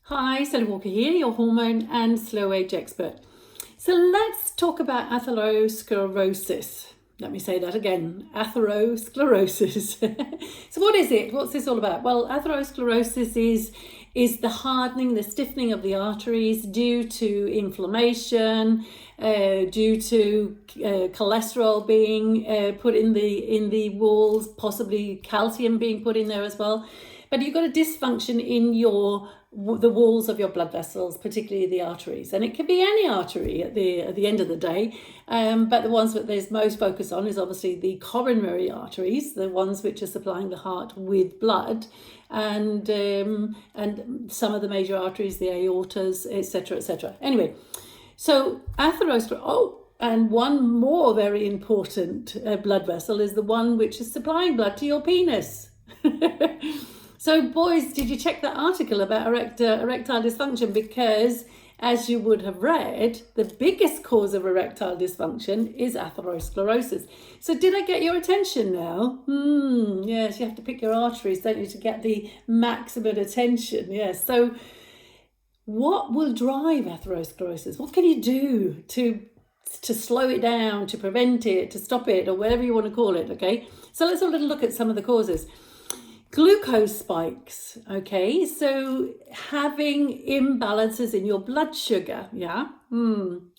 Hi, Sally Walker here, your hormone and slow age expert. So let's talk about atherosclerosis. Let me say that again, atherosclerosis. So what is it? What's this all about? Well, atherosclerosis is the hardening, the stiffening of the arteries due to inflammation, due to cholesterol being put in the walls, possibly calcium being put in there as well. But you've got a dysfunction in the walls of your blood vessels, particularly the arteries, and it can be any artery at the end of the day. But the ones that there's most focus on is obviously the coronary arteries, the ones which are supplying the heart with blood, and some of the major arteries, the aortas, etc., etc. Anyway, so atherosclerosis. Oh, and one more very important blood vessel is the one which is supplying blood to your penis. So boys, did you check that article about erectile dysfunction? Because as you would have read, the biggest cause of erectile dysfunction is atherosclerosis. So did I get your attention now? Yes, you have to pick your arteries, don't you, to get the maximum attention. Yes. So what will drive atherosclerosis? What can you do to slow it down, to prevent it, to stop it, or whatever you want to call it, okay? So let's have a little look at some of the causes. Glucose spikes, okay, so having imbalances in your blood sugar,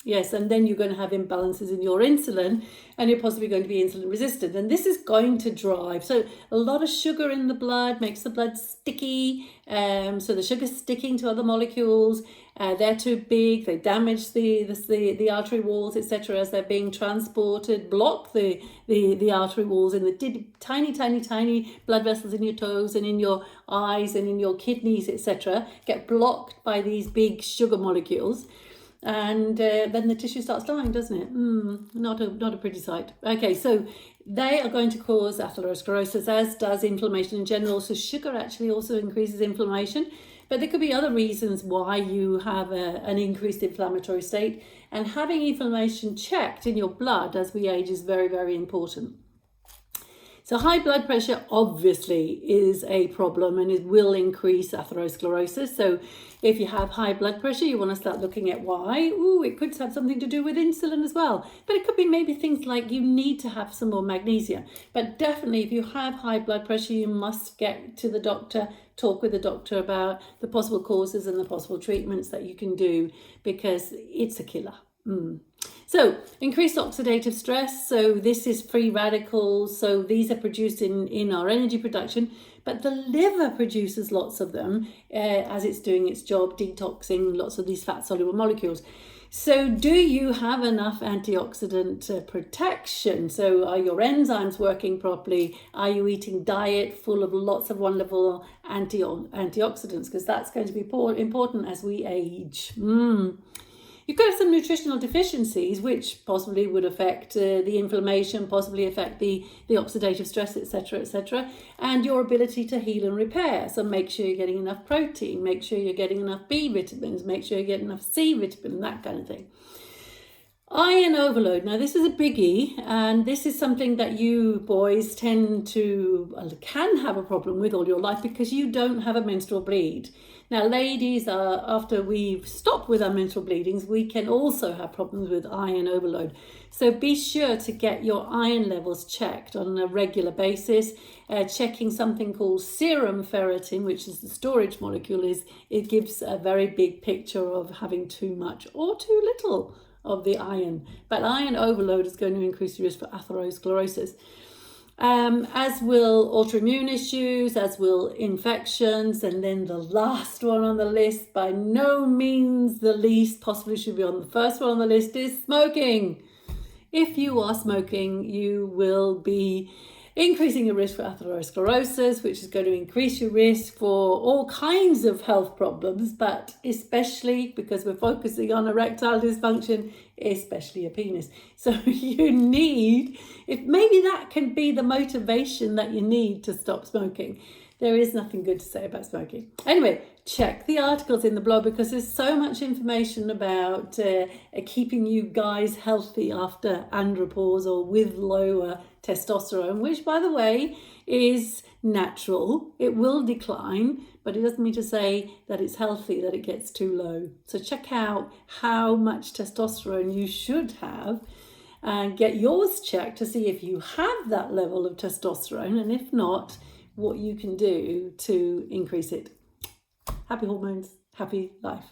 yes, and then you're going to have imbalances in your insulin, and you're possibly going to be insulin resistant, and this is going to drive, so a lot of sugar in the blood makes the blood sticky, so the sugar's sticking to other molecules, they're too big, they damage the artery walls, etc. as they're being transported, block the artery walls in the tiny blood vessels in your toes and in your eyes and in your kidneys, etc. get blocked by these big sugar molecules, and then the tissue starts dying, doesn't it? Not a pretty sight. Okay, so they are going to cause atherosclerosis, as does inflammation in general. So sugar actually also increases inflammation. But there could be other reasons why you have an increased inflammatory state, and having inflammation checked in your blood as we age is very, very important. So high blood pressure obviously is a problem, and it will increase atherosclerosis. So if you have high blood pressure, you want to start looking at why. It could have something to do with insulin as well. But it could be maybe things like you need to have some more magnesium. But definitely if you have high blood pressure, you must get to the doctor, talk with the doctor about the possible causes and the possible treatments that you can do, because it's a killer. So increased oxidative stress, so this is free radicals, so these are produced in our energy production, but the liver produces lots of them as it's doing its job, detoxing lots of these fat soluble molecules. So do you have enough antioxidant protection? So are your enzymes working properly? Are you eating diet full of lots of wonderful antioxidants? Because that's going to be important as we age. You could have some nutritional deficiencies, which possibly would affect the inflammation, possibly affect the oxidative stress, etc., and your ability to heal and repair. So make sure you're getting enough protein, make sure you're getting enough B vitamins, make sure you get enough C vitamin, that kind of thing. Iron overload. Now this is a biggie, and this is something that you boys can have a problem with all your life because you don't have a menstrual bleed. Now ladies, after we've stopped with our menstrual bleedings, we can also have problems with iron overload. So be sure to get your iron levels checked on a regular basis. Checking something called serum ferritin, which is the storage molecule, it gives a very big picture of having too much or too little of the iron. But iron overload is going to increase the risk for atherosclerosis, as will autoimmune issues, as will infections, and then the last one on the list, by no means the least, possibly should be on the first one on the list, is smoking. If you are smoking, you will be increasing your risk for atherosclerosis, which is going to increase your risk for all kinds of health problems, but especially because we're focusing on erectile dysfunction, especially your penis. So you need, if maybe that can be the motivation that you need to stop smoking. There is nothing good to say about smoking. Anyway, check the articles in the blog, because there's so much information about keeping you guys healthy after andropause or with lower testosterone, which, by the way, is natural. It will decline, but it doesn't mean to say that it's healthy that it gets too low. So check out how much testosterone you should have and get yours checked to see if you have that level of testosterone, and if not, what you can do to increase it. Happy hormones, happy life.